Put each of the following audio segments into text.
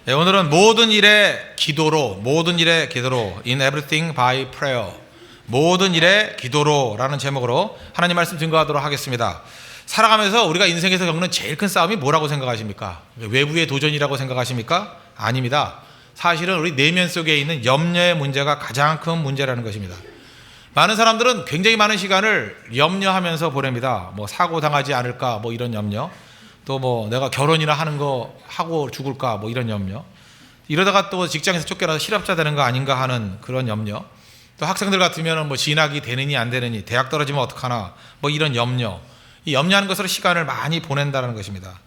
네, 오늘은 모든 일에 기도로 in everything by prayer, 모든 일에 기도로라는 제목으로 하나님 말씀 증거하도록 하겠습니다. 살아가면서 우리가 인생에서 겪는 제일 큰 싸움이 뭐라고 생각하십니까? 외부의 도전이라고 생각하십니까? 아닙니다. 사실은 우리 내면 속에 있는 염려의 문제가 가장 큰 문제라는 것입니다. 많은 사람들은 굉장히 많은 시간을 염려하면서 보냅니다. 뭐 사고 당하지 않을까, 뭐 이런 염려, 또 뭐 내가 결혼이나 하는 거 하고 죽을까, 뭐 이런 염려, 이러다가 또 직장에서 쫓겨나서 실업자 되는 거 아닌가 하는 그런 염려, 또 학생들 같으면 뭐 진학이 되느니 안 되느니, 대학 떨어지면 어떡하나, 뭐 이런 염려, 이 염려하는 것으로 시간을 많이 보낸다는 것입니다.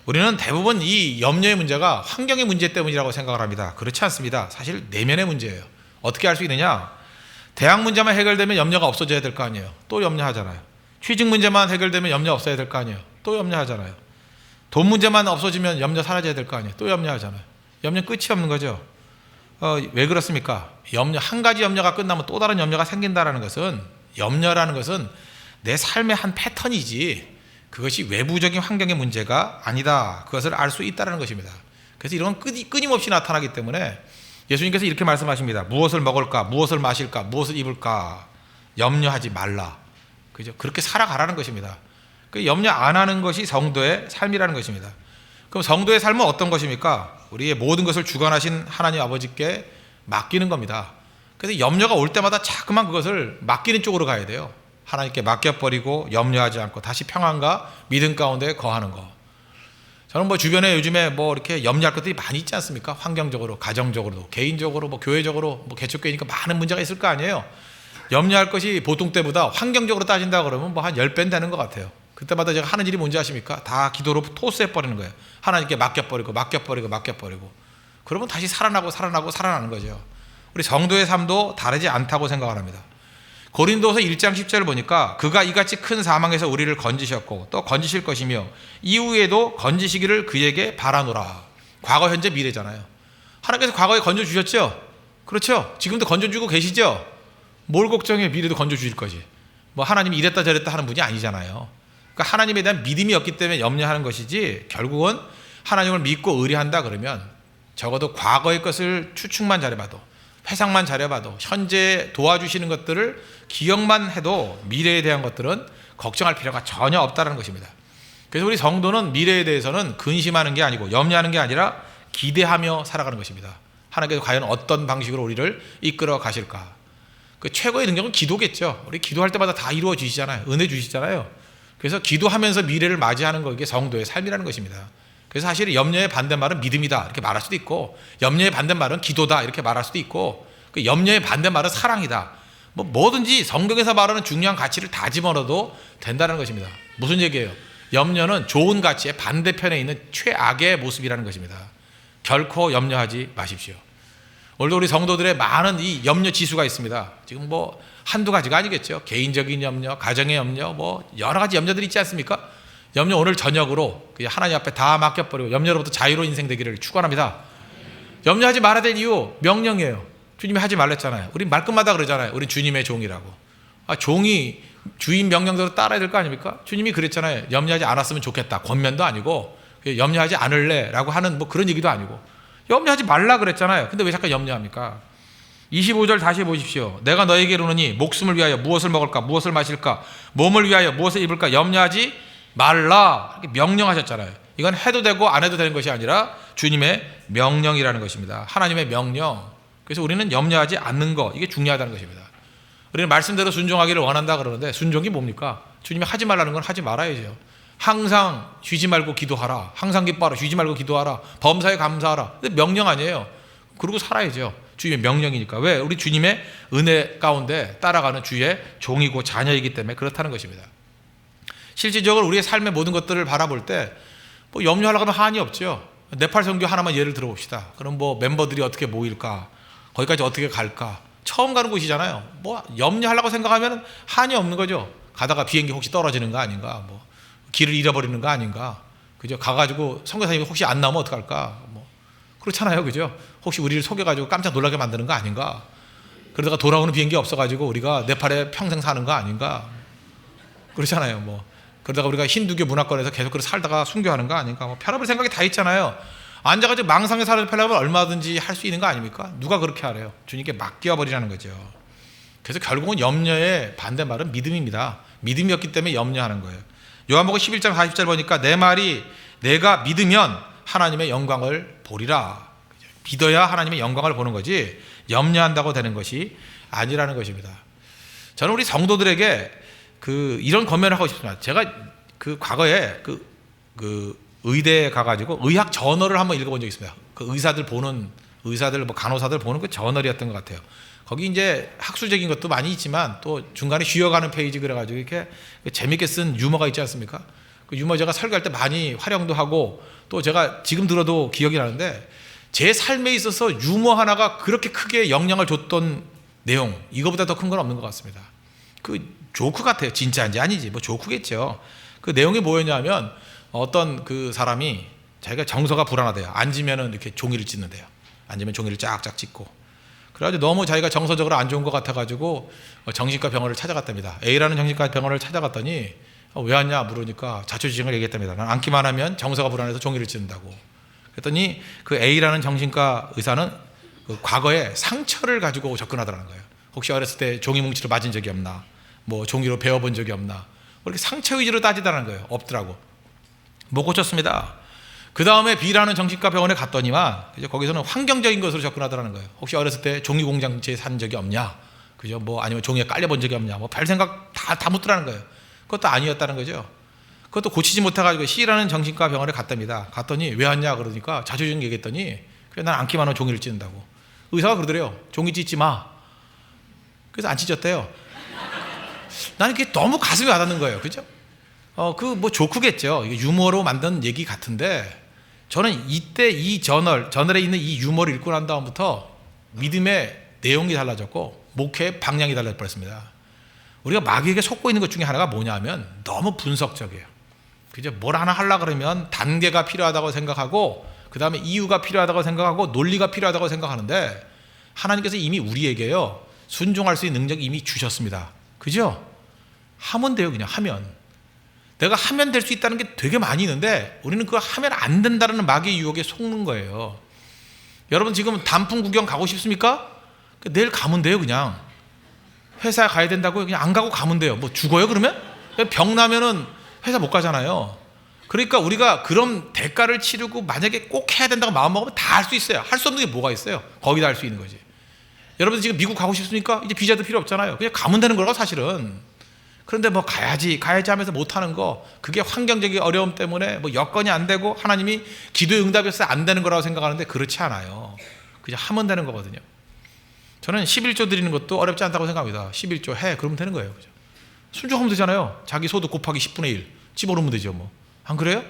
우리는 대부분 이 염려의 문제가 환경의 문제 때문이라고 생각을 합니다. 그렇지 않습니다. 사실 내면의 문제예요. 어떻게 할 수 있느냐? 대학 문제만 해결되면 염려가 없어져야 될 거 아니에요. 또 염려하잖아요. 취직 문제만 해결되면 염려 없어야 될 거 아니에요. 또 염려하잖아요. 돈 문제만 없어지면 염려 사라져야 될 거 아니에요. 또 염려하잖아요. 염려 끝이 없는 거죠. 왜 그렇습니까? 한 가지 염려가 끝나면 또 다른 염려가 생긴다는 것은, 염려라는 것은 내 삶의 한 패턴이지 그것이 외부적인 환경의 문제가 아니다, 그것을 알 수 있다는 것입니다. 그래서 이런 끊임없이 나타나기 때문에 예수님께서 이렇게 말씀하십니다. 무엇을 먹을까, 무엇을 마실까, 무엇을 입을까 염려하지 말라. 그죠? 그렇게 살아가라는 것입니다. 그 염려 안 하는 것이 성도의 삶이라는 것입니다. 그럼 성도의 삶은 어떤 것입니까? 우리의 모든 것을 주관하신 하나님 아버지께 맡기는 겁니다. 그래서 염려가 올 때마다 자꾸만 그것을 맡기는 쪽으로 가야 돼요. 하나님께 맡겨버리고 염려하지 않고 다시 평안과 믿음 가운데 거하는 거. 저는 뭐 주변에 요즘에 뭐 이렇게 염려할 것들이 많이 있지 않습니까? 환경적으로, 가정적으로도, 개인적으로, 뭐 교회적으로, 뭐 개척교회니까 많은 문제가 있을 거 아니에요. 염려할 것이 보통 때보다 환경적으로 따진다 그러면 뭐 한 10배는 되는 것 같아요. 그때마다 제가 하는 일이 뭔지 아십니까? 다 기도로 토스해버리는 거예요. 하나님께 맡겨버리고. 그러면 다시 살아나는 거죠. 우리 성도의 삶도 다르지 않다고 생각을 합니다. 고린도서 1장 10절을 보니까 그가 이같이 큰 사망에서 우리를 건지셨고 또 건지실 것이며 이후에도 건지시기를 그에게 바라노라. 과거, 현재, 미래잖아요. 하나님께서 과거에 건져주셨죠? 그렇죠? 지금도 건져주고 계시죠? 뭘 걱정해? 미래도 건져주실 거지. 뭐 하나님이 이랬다 저랬다 하는 분이 아니잖아요. 그러니까 하나님에 대한 믿음이 없기 때문에 염려하는 것이지, 결국은 하나님을 믿고 의뢰한다 그러면 적어도 과거의 것을 추측만 잘해봐도, 회상만 잘해봐도, 현재 도와주시는 것들을 기억만 해도 미래에 대한 것들은 걱정할 필요가 전혀 없다는 것입니다. 그래서 우리 성도는 미래에 대해서는 근심하는 게 아니고 염려하는 게 아니라 기대하며 살아가는 것입니다. 하나님께서 과연 어떤 방식으로 우리를 이끌어 가실까? 그 최고의 능력은 기도겠죠. 우리 기도할 때마다 다 이루어지시잖아요. 은혜 주시잖아요. 그래서 기도하면서 미래를 맞이하는 거, 이게 성도의 삶이라는 것입니다. 그래서 사실 염려의 반대말은 믿음이다 이렇게 말할 수도 있고, 염려의 반대말은 기도다 이렇게 말할 수도 있고, 그 염려의 반대말은 사랑이다, 뭐든지 성경에서 말하는 중요한 가치를 다 집어넣어도 된다는 것입니다. 무슨 얘기예요? 염려는 좋은 가치의 반대편에 있는 최악의 모습이라는 것입니다. 결코 염려하지 마십시오. 오늘도 우리 성도들의 많은 이 염려 지수가 있습니다. 지금 뭐 한두 가지가 아니겠죠. 개인적인 염려, 가정의 염려, 뭐 여러 가지 염려들이 있지 않습니까? 염려 오늘 저녁으로 하나님 앞에 다 맡겨버리고 염려로부터 자유로운 인생 되기를 축원합니다. 염려하지 말아야 될 이유, 명령이에요. 주님이 하지 말랬잖아요. 우리 말끝마다 그러잖아요. 우리 주님의 종이라고. 종이 주인 명령대로 따라야 될 거 아닙니까? 주님이 그랬잖아요. 염려하지 않았으면 좋겠다. 권면도 아니고, 염려하지 않을래 라고 하는 뭐 그런 얘기도 아니고, 염려하지 말라 그랬잖아요. 근데 왜 자꾸 염려합니까? 25절 다시 보십시오. 내가 너에게 이르노니 목숨을 위하여 무엇을 먹을까, 무엇을 마실까, 몸을 위하여 무엇을 입을까 염려하지 말라, 이렇게 명령하셨잖아요. 이건 해도 되고 안 해도 되는 것이 아니라 주님의 명령이라는 것입니다. 하나님의 명령. 그래서 우리는 염려하지 않는 거, 이게 중요하다는 것입니다. 우리는 말씀대로 순종하기를 원한다 그러는데, 순종이 뭡니까? 주님이 하지 말라는 건 하지 말아야죠. 항상 쉬지 말고 기도하라, 항상 기뻐하라, 쉬지 말고 기도하라, 범사에 감사하라. 근데 명령 아니에요. 그러고 살아야죠. 주님의 명령이니까. 왜? 우리 주님의 은혜 가운데 따라가는 주의 종이고 자녀이기 때문에 그렇다는 것입니다. 실질적으로 우리의 삶의 모든 것들을 바라볼 때 뭐 염려하려고 하면 한이 없죠. 네팔 선교 하나만 예를 들어봅시다. 그럼 뭐 멤버들이 어떻게 모일까, 거기까지 어떻게 갈까, 처음 가는 곳이잖아요. 뭐 염려하려고 생각하면 한이 없는 거죠. 가다가 비행기 혹시 떨어지는 거 아닌가, 뭐 길을 잃어버리는 거 아닌가, 그죠? 가가지고 선교사님이 혹시 안 나오면 어떡할까, 뭐 그렇잖아요, 그죠? 혹시 우리를 속여가지고 깜짝 놀라게 만드는 거 아닌가, 그러다가 돌아오는 비행기 없어가지고 우리가 네팔에 평생 사는 거 아닌가, 그렇잖아요. 뭐 그러다가 우리가 힌두교 문화권에서 계속 그렇게 살다가 순교하는 거 아닌가, 뭐 별의별 생각이 다 있잖아요. 앉아가지고 망상에 사로잡히려면 얼마든지 할 수 있는 거 아닙니까? 누가 그렇게 하래요? 주님께 맡겨버리라는 거죠. 그래서 결국은 염려의 반대말은 믿음입니다. 믿음이었기 때문에 염려하는 거예요. 요한복음 11장 40절 보니까 내 말이 내가 믿으면 하나님의 영광을 보리라. 믿어야 하나님의 영광을 보는 거지 염려한다고 되는 것이 아니라는 것입니다. 저는 우리 성도들에게 이런 권면을 하고 싶습니다. 제가 과거에 의대에 가가지고 의학 저널을 한번 읽어본 적이 있습니다. 의사들 간호사들 보는 그 저널이었던 것 같아요. 거기 이제 학술적인 것도 많이 있지만 또 중간에 쉬어가는 페이지 그래가지고 이렇게 재밌게 쓴 유머가 있지 않습니까? 그 유머 제가 설교할 때 많이 활용도 하고 또 제가 지금 들어도 기억이 나는데 제 삶에 있어서 유머 하나가 그렇게 크게 영향을 줬던 내용, 이거보다 더 큰 건 없는 것 같습니다. 그 조크 같아요. 진짜인지 아니지 뭐 조크겠죠. 그 내용이 뭐였냐면 어떤 그 사람이 자기가 정서가 불안하대요. 앉으면은 이렇게 종이를 찢는데요. 앉으면 종이를 쫙쫙 찢고. 그래가지고 너무 자기가 정서적으로 안 좋은 것 같아가지고 정신과 병원을 찾아갔답니다. A라는 정신과 병원을 찾아갔더니 왜 왔냐 물으니까 자초지종을 얘기했답니다. 난 앉기만 하면 정서가 불안해서 종이를 찢는다고. 그랬더니 그 A라는 정신과 의사는 그 과거에 상처를 가지고 접근하더라는 거예요. 혹시 어렸을 때 종이 뭉치로 맞은 적이 없나? 뭐 종이로 베어본 적이 없나? 이렇게 상처 위주로 따지다는 거예요. 없더라고. 못 고쳤습니다. 그 다음에 B라는 정신과 병원에 갔더니만 이제 거기서는 환경적인 것으로 접근하더라는 거예요. 혹시 어렸을 때 종이 공장체에 산 적이 없냐? 그죠? 뭐 아니면 종이에 깔려본 적이 없냐? 뭐 별 생각 다 묻더라는 거예요. 그것도 아니었다는 거죠. 그것도 고치지 못해가지고 C라는 정신과 병원에 갔답니다. 갔더니 왜 왔냐 그러니까 자초지종 얘기했더니 그래 난 앉기만 하면 종이를 찢는다고. 의사가 그러더래요. 종이 찢지 마. 그래서 안 찢었대요. 나는 그게 너무 가슴이 와닿는 거예요. 그죠? 뭐 조크겠죠. 이게 유머로 만든 얘기 같은데 저는 이때 이 저널에 있는 이 유머를 읽고 난 다음부터 믿음의 내용이 달라졌고 목회의 방향이 달라져 버렸습니다. 우리가 마귀에게 속고 있는 것 중에 하나가 뭐냐면 너무 분석적이에요. 그죠? 뭘 하나 하려고 그러면 단계가 필요하다고 생각하고 그 다음에 이유가 필요하다고 생각하고 논리가 필요하다고 생각하는데 하나님께서 이미 우리에게요 순종할 수 있는 능력이 이미 주셨습니다. 그죠? 하면 돼요. 그냥 하면. 내가 하면 될 수 있다는 게 되게 많이 있는데 우리는 그걸 하면 안 된다는 마귀의 유혹에 속는 거예요. 여러분 지금 단풍 구경 가고 싶습니까? 내일 가면 돼요. 그냥 회사에 가야 된다고요? 그냥 안 가고 가면 돼요. 뭐 죽어요 그러면? 병 나면은 회사 못 가잖아요. 그러니까 우리가 그런 대가를 치르고 만약에 꼭 해야 된다고 마음먹으면 다 할 수 있어요. 할 수 없는 게 뭐가 있어요? 거기다 할 수 있는 거지. 여러분 지금 미국 가고 싶습니까? 이제 비자도 필요 없잖아요. 그냥 가면 되는 거라고 사실은. 그런데 뭐 가야지 하면서 못하는 거 그게 환경적인 어려움 때문에 뭐 여건이 안 되고 하나님이 기도의 응답이었어야 안 되는 거라고 생각하는데 그렇지 않아요. 그냥 하면 되는 거거든요. 저는 11조 드리는 것도 어렵지 않다고 생각합니다. 11조 해 그러면 되는 거예요. 그죠? 순종하면 되잖아요. 자기 소득 곱하기 10분의 1 집어넣으면 되죠. 뭐 안 그래요?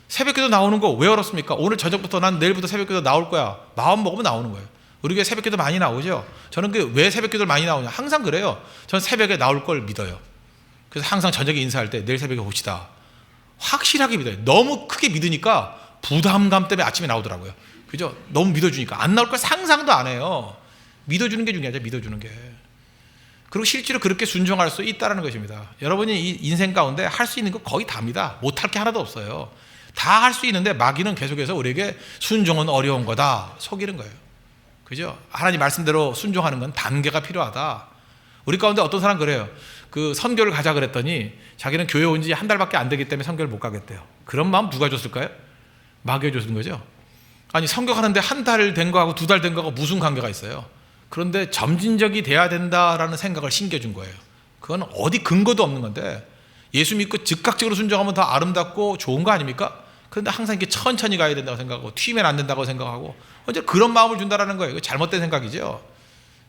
새벽기도 나오는 거 왜 어렵습니까? 오늘 저녁부터 난 내일부터 새벽기도 나올 거야. 마음 먹으면 나오는 거예요. 우리 교회 새벽기도 많이 나오죠. 저는 왜 새벽기도를 많이 나오냐 항상 그래요. 저는 새벽에 나올 걸 믿어요. 그래서 항상 저녁에 인사할 때 내일 새벽에 봅시다. 확실하게 믿어요. 너무 크게 믿으니까 부담감 때문에 아침에 나오더라고요. 그죠? 너무 믿어주니까 안 나올 걸 상상도 안 해요. 믿어주는 게 중요하죠. 믿어주는 게. 그리고 실제로 그렇게 순종할 수 있다는 것입니다. 여러분이 이 인생 가운데 할 수 있는 거 거의 다입니다. 못할 게 하나도 없어요. 다 할 수 있는데 마귀는 계속해서 우리에게 순종은 어려운 거다 속이는 거예요. 그죠? 하나님 말씀대로 순종하는 건 단계가 필요하다. 우리 가운데 어떤 사람 그래요. 그 선교를 가자 그랬더니 자기는 교회 온 지 한 달밖에 안 되기 때문에 선교를 못 가겠대요. 그런 마음 누가 줬을까요? 마귀가 줬는 거죠. 아니 선교 가는데 한 달 된 거하고 두 달 된 거하고 무슨 관계가 있어요? 그런데 점진적이 돼야 된다라는 생각을 심겨준 거예요. 그건 어디 근거도 없는 건데 예수 믿고 즉각적으로 순종하면 더 아름답고 좋은 거 아닙니까? 그런데 항상 이렇게 천천히 가야 된다고 생각하고 튀면 안 된다고 생각하고 언제 그런 마음을 준다라는 거예요. 이거 잘못된 생각이죠.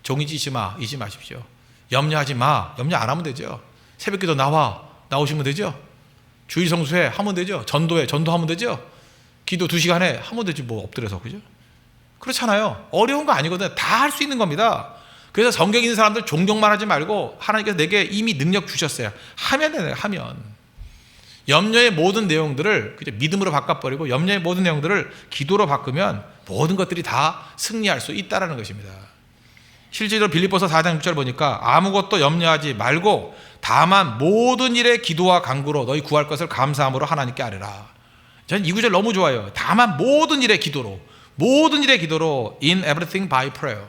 종이 찢지 마십시오. 염려하지 마. 염려 안 하면 되죠. 새벽기도 나오시면 되죠. 주일 성수회 하면 되죠. 전도하면 되죠. 기도 2시간에 하면 되지 뭐 엎드려서 그죠? 그렇잖아요. 어려운 거 아니거든요. 다 할 수 있는 겁니다. 그래서 성경 있는 사람들 존경만 하지 말고 하나님께서 내게 이미 능력 주셨어요. 하면 되네요. 하면. 염려의 모든 내용들을 그죠? 믿음으로 바꿔버리고 염려의 모든 내용들을 기도로 바꾸면 모든 것들이 다 승리할 수 있다는 것입니다. 실제로 빌립보서 4장 6절 보니까 아무것도 염려하지 말고 다만 모든 일에 기도와 간구로 너희 구할 것을 감사함으로 하나님께 아뢰라. 저는 이 구절 너무 좋아요. 다만 모든 일에 기도로 in everything by prayer.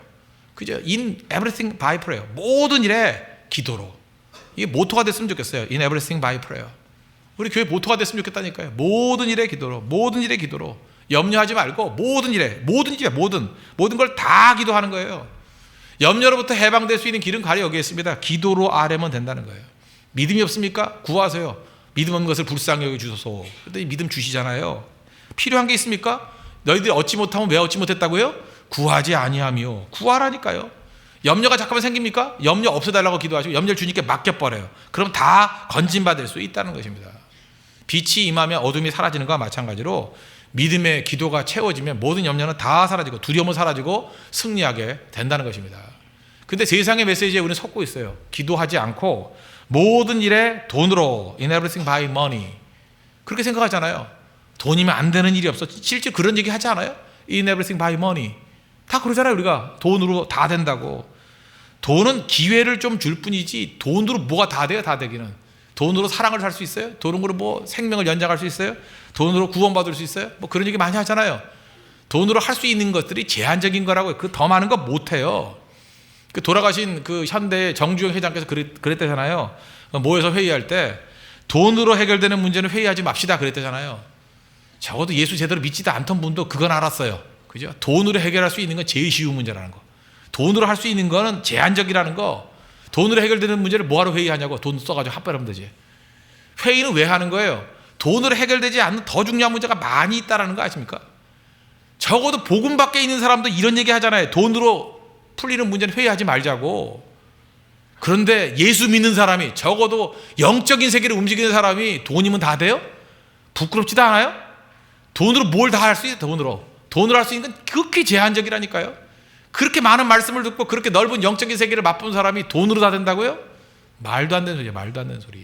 그죠? in everything by prayer. 모든 일에 기도로. 이게 모토가 됐으면 좋겠어요. in everything by prayer. 우리 교회 모토가 됐으면 좋겠다니까요. 모든 일에 기도로. 염려하지 말고 모든 걸 다 기도하는 거예요. 염려로부터 해방될 수 있는 길은 가려 여기에 있습니다. 기도로 아뢰면 된다는 거예요. 믿음이 없습니까? 구하세요. 믿음 없는 것을 불쌍히 여겨 주소서. 그랬더니 믿음 주시잖아요. 필요한 게 있습니까? 너희들이 얻지 못하면 왜 얻지 못했다고요? 구하지 아니하며. 구하라니까요. 염려가 잠깐만 생깁니까? 염려 없애달라고 기도하시고 염려를 주님께 맡겨버려요. 그럼 다 건진받을 수 있다는 것입니다. 빛이 임하면 어둠이 사라지는 것과 마찬가지로 믿음의 기도가 채워지면 모든 염려는 다 사라지고 두려움은 사라지고 승리하게 된다는 것입니다. 근데 세상의 메시지에 우리는 섞고 있어요. 기도하지 않고 모든 일에 돈으로 in everything by money 그렇게 생각하잖아요. 돈이면 안 되는 일이 없어. 실제 그런 얘기 하지 않아요? in everything by money 다 그러잖아요. 우리가 돈으로 다 된다고. 돈은 기회를 좀 줄 뿐이지 돈으로 뭐가 다 돼요? 다 되기는. 돈으로 사랑을 살 수 있어요? 돈으로 뭐 생명을 연장할 수 있어요? 돈으로 구원받을 수 있어요? 뭐 그런 얘기 많이 하잖아요. 돈으로 할 수 있는 것들이 제한적인 거라고요. 그 더 많은 거 못해요. 그 돌아가신 그 현대 정주영 회장께서 그랬대잖아요. 모여서 회의할 때 돈으로 해결되는 문제는 회의하지 맙시다 그랬대잖아요. 적어도 예수 제대로 믿지도 않던 분도 그건 알았어요. 그죠? 돈으로 해결할 수 있는 건 제일 쉬운 문제라는 거. 돈으로 할 수 있는 거는 제한적이라는 거. 돈으로 해결되는 문제를 뭐하러 회의하냐고. 돈 써가지고 합발하면 되지. 회의는 왜 하는 거예요? 돈으로 해결되지 않는 더 중요한 문제가 많이 있다는 거 아십니까? 적어도 복음 밖에 있는 사람도 이런 얘기 하잖아요. 돈으로 풀리는 문제는 회의하지 말자고. 그런데 예수 믿는 사람이 적어도 영적인 세계를 움직이는 사람이 돈이면 다 돼요? 부끄럽지도 않아요? 돈으로 뭘 다 할 수 있어요? 돈으로 할 수 있는 건 극히 제한적이라니까요. 그렇게 많은 말씀을 듣고 그렇게 넓은 영적인 세계를 맛본 사람이 돈으로 다 된다고요? 말도 안 되는 소리예요. 말도 안 되는 소리.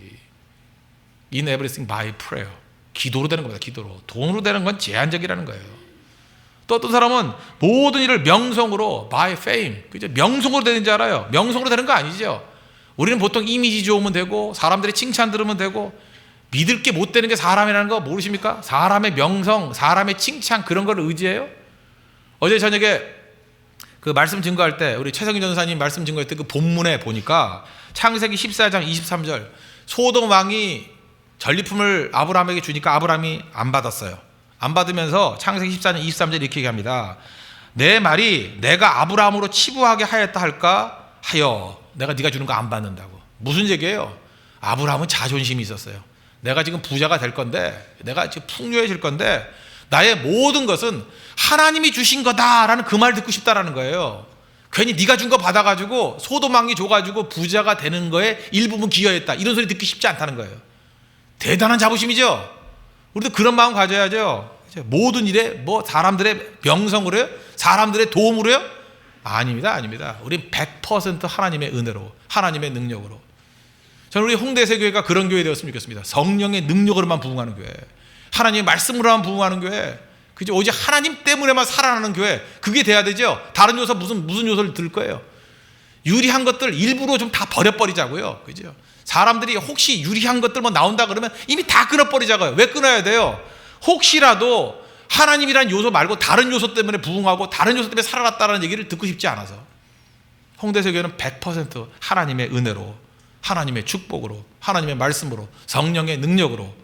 In everything by prayer. 기도로 되는 겁니다. 기도로. 돈으로 되는 건 제한적이라는 거예요. 또 어떤 사람은 모든 일을 명성으로 by fame. 그죠? 명성으로 되는 줄 알아요. 명성으로 되는 거 아니죠. 우리는 보통 이미지 좋으면 되고 사람들의 칭찬 들으면 되고 믿을 게 못 되는 게 사람이라는 거 모르십니까? 사람의 명성, 사람의 칭찬 그런 걸 의지해요. 어제 저녁에 그 말씀 증거할 때 우리 최성희 전사님 말씀 증거할 때 그 본문에 보니까 창세기 14장 23절 소돔 왕이 전리품을 아브라함에게 주니까 아브라함이 안 받았어요. 안 받으면서 창세기 14장 23절 이렇게 얘기합니다. 내 말이 내가 아브라함으로 치부하게 하였다 할까 하여 내가 네가 주는 거 안 받는다고. 무슨 얘기예요? 아브라함은 자존심이 있었어요. 내가 지금 부자가 될 건데 내가 지금 풍요해질 건데 나의 모든 것은 하나님이 주신 거다라는 그 말 듣고 싶다라는 거예요. 괜히 네가 준 거 받아가지고 소돔 왕이 줘가지고 부자가 되는 거에 일부분 기여했다 이런 소리 듣기 쉽지 않다는 거예요. 대단한 자부심이죠. 우리도 그런 마음 가져야죠. 모든 일에 뭐 사람들의 명성으로요? 사람들의 도움으로요? 아닙니다. 우린 100% 하나님의 은혜로 하나님의 능력으로. 저는 우리 홍대세 교회가 그런 교회 되었으면 좋겠습니다. 성령의 능력으로만 부흥하는 교회, 하나님의 말씀으로만 부흥하는 교회, 그죠? 오직 하나님 때문에만 살아나는 교회, 그게 돼야 되죠. 다른 요소 무슨 요소를 들 거예요? 유리한 것들 일부러 좀 다 버려버리자고요. 그죠? 사람들이 혹시 유리한 것들만 나온다 그러면 이미 다 끊어버리자고요. 왜 끊어야 돼요? 혹시라도 하나님이란 요소 말고 다른 요소 때문에 부흥하고 다른 요소 때문에 살아났다는 얘기를 듣고 싶지 않아서. 홍대세 교회는 100% 하나님의 은혜로, 하나님의 축복으로, 하나님의 말씀으로, 성령의 능력으로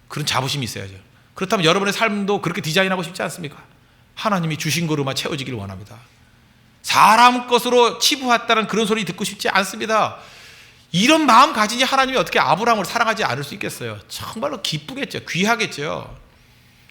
그런 자부심이 있어야죠. 그렇다면 여러분의 삶도 그렇게 디자인하고 싶지 않습니까? 하나님이 주신 거로만 채워지기를 원합니다. 사람 것으로 치부했다는 그런 소리 듣고 싶지 않습니다. 이런 마음 가지니 하나님이 어떻게 아브라함을 사랑하지 않을 수 있겠어요? 정말로 기쁘겠죠. 귀하겠죠.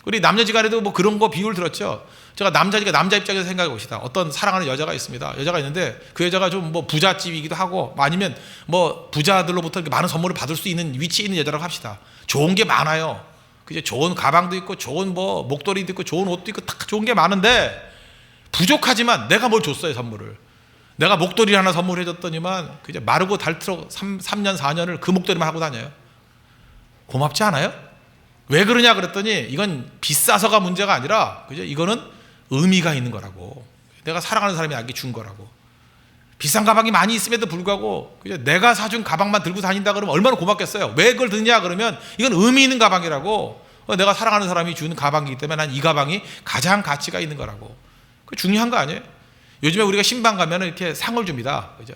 우리 남녀지간에도 뭐 그런 거 비유를 들었죠. 제가 남자 입장에서 생각해 봅시다. 어떤 사랑하는 여자가 있습니다. 여자가 있는데 그 여자가 좀 뭐 부잣집이기도 하고 아니면 뭐 부자들로부터 많은 선물을 받을 수 있는 위치에 있는 여자라고 합시다. 좋은 게 많아요. 그죠? 좋은 가방도 있고 좋은 뭐 목도리도 있고 좋은 옷도 있고 다 좋은 게 많은데 부족하지만 내가 뭘 줬어요, 선물을. 내가 목도리 하나 선물해 줬더니만 그죠? 마르고 닳도록 3년 4년을 그 목도리만 하고 다녀요. 고맙지 않아요? 왜 그러냐 그랬더니 이건 비싸서가 문제가 아니라 그죠? 이거는 의미가 있는 거라고. 내가 사랑하는 사람이 나에게 준 거라고. 비싼 가방이 많이 있음에도 불구하고 그죠? 내가 사준 가방만 들고 다닌다 그러면 얼마나 고맙겠어요. 왜 그걸 드냐 그러면 이건 의미 있는 가방이라고. 내가 사랑하는 사람이 준 가방이기 때문에 난 이 가방이 가장 가치가 있는 거라고. 그 중요한 거 아니에요? 요즘에 우리가 신방 가면 이렇게 상을 줍니다. 그죠?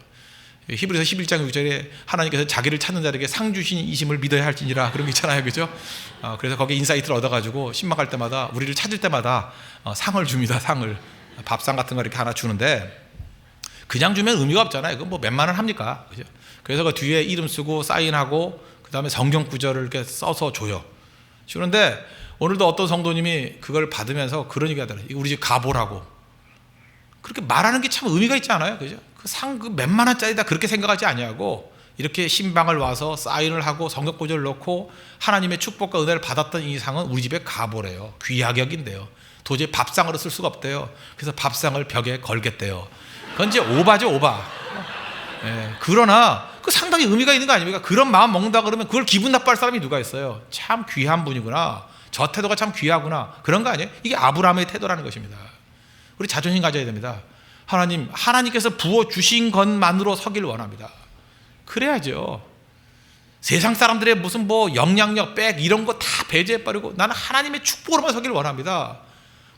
히브리서 11장 6절에 하나님께서 자기를 찾는 자에게 상 주신 이심을 믿어야 할지니라, 그런 게 있잖아요. 그죠? 그래서 거기에 인사이트를 얻어가지고 신방 갈 때마다, 우리를 찾을 때마다 상을 줍니다. 상을. 밥상 같은 거 이렇게 하나 주는데, 그냥 주면 의미가 없잖아요. 그건 뭐 몇만 원 합니까? 그죠? 그래서 그 뒤에 이름 쓰고 사인하고 그 다음에 성경 구절을 이렇게 써서 줘요. 주는데 오늘도 어떤 성도님이 그걸 받으면서 그런 얘기 하더라고요. 이거 우리 집 가보라고. 그렇게 말하는 게 참 의미가 있지 않아요? 그죠? 그 상 그 몇만 원짜리다 그렇게 생각하지 아니하고, 이렇게 신방을 와서 사인을 하고 성경 구절을 넣고 하나님의 축복과 은혜를 받았던 이 상은 우리 집에 가보래요. 귀하게 여긴대요. 도저히 밥상으로 쓸 수가 없대요. 그래서 밥상을 벽에 걸겠대요. 그건 이제 오바죠, 오바. 그러나 그 상당히 의미가 있는 거 아닙니까? 그런 마음 먹는다 그러면 그걸 기분 나빠할 사람이 누가 있어요? 참 귀한 분이구나, 저 태도가 참 귀하구나, 그런 거 아니에요? 이게 아브라함의 태도라는 것입니다. 우리 자존심 가져야 됩니다. 하나님께서 부어주신 것만으로 서길 원합니다. 그래야죠. 세상 사람들의 무슨 뭐 영향력, 백 이런 거 다 배제해버리고 나는 하나님의 축복으로만 서길 원합니다.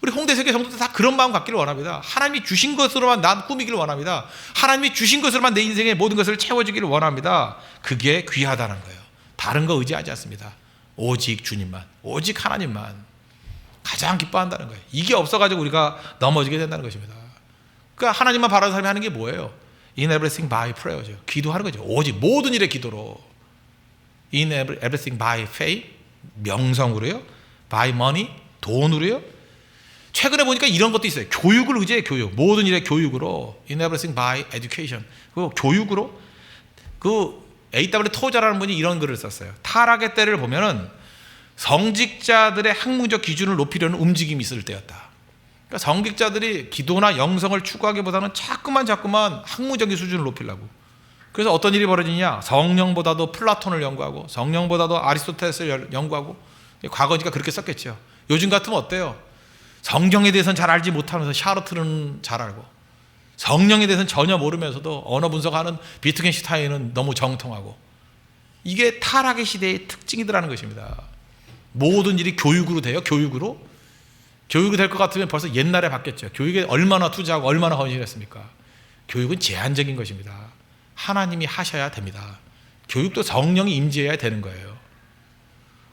우리 홍대세계 성도들 다 그런 마음 갖기를 원합니다. 하나님이 주신 것으로만 난 꾸미기를 원합니다. 하나님이 주신 것으로만 내 인생의 모든 것을 채워주기를 원합니다. 그게 귀하다는 거예요. 다른 거 의지하지 않습니다. 오직 주님만, 오직 하나님만 가장 기뻐한다는 거예요. 이게 없어가지고 우리가 넘어지게 된다는 것입니다. 그러니까 하나님만 바라는 사람이 하는 게 뭐예요? In everything by prayer죠. 기도하는 거죠. 오직 모든 일에 기도로. In everything by faith, 명성으로요. By money, 돈으로요. 최근에 보니까 이런 것도 있어요. 교육을 의지해, 교육. 모든 일에 교육으로. In everything by education. 그 교육으로. 그 A.W. 토자라는 분이 이런 글을 썼어요. 타락의 때를 보면은 성직자들의 학문적 기준을 높이려는 움직임이 있을 때였다. 그러니까 성직자들이 기도나 영성을 추구하기보다는 자꾸만 학문적인 수준을 높이려고. 그래서 어떤 일이 벌어지냐? 성령보다도 플라톤을 연구하고, 성령보다도 아리스토텔레스를 연구하고. 과거니까 그렇게 썼겠죠. 요즘 같으면 어때요? 성경에 대해서는 잘 알지 못하면서 샤르트르는 잘 알고, 성령에 대해서는 전혀 모르면서도 언어 분석하는 비트겐슈타인은 너무 정통하고. 이게 타락의 시대의 특징이더라는 것입니다. 모든 일이 교육으로 돼요. 교육으로 될 것 같으면 벌써 옛날에 바뀌었죠. 교육에 얼마나 투자하고 얼마나 헌신했습니까? 교육은 제한적인 것입니다. 하나님이 하셔야 됩니다. 교육도 성령이 임재해야 되는 거예요.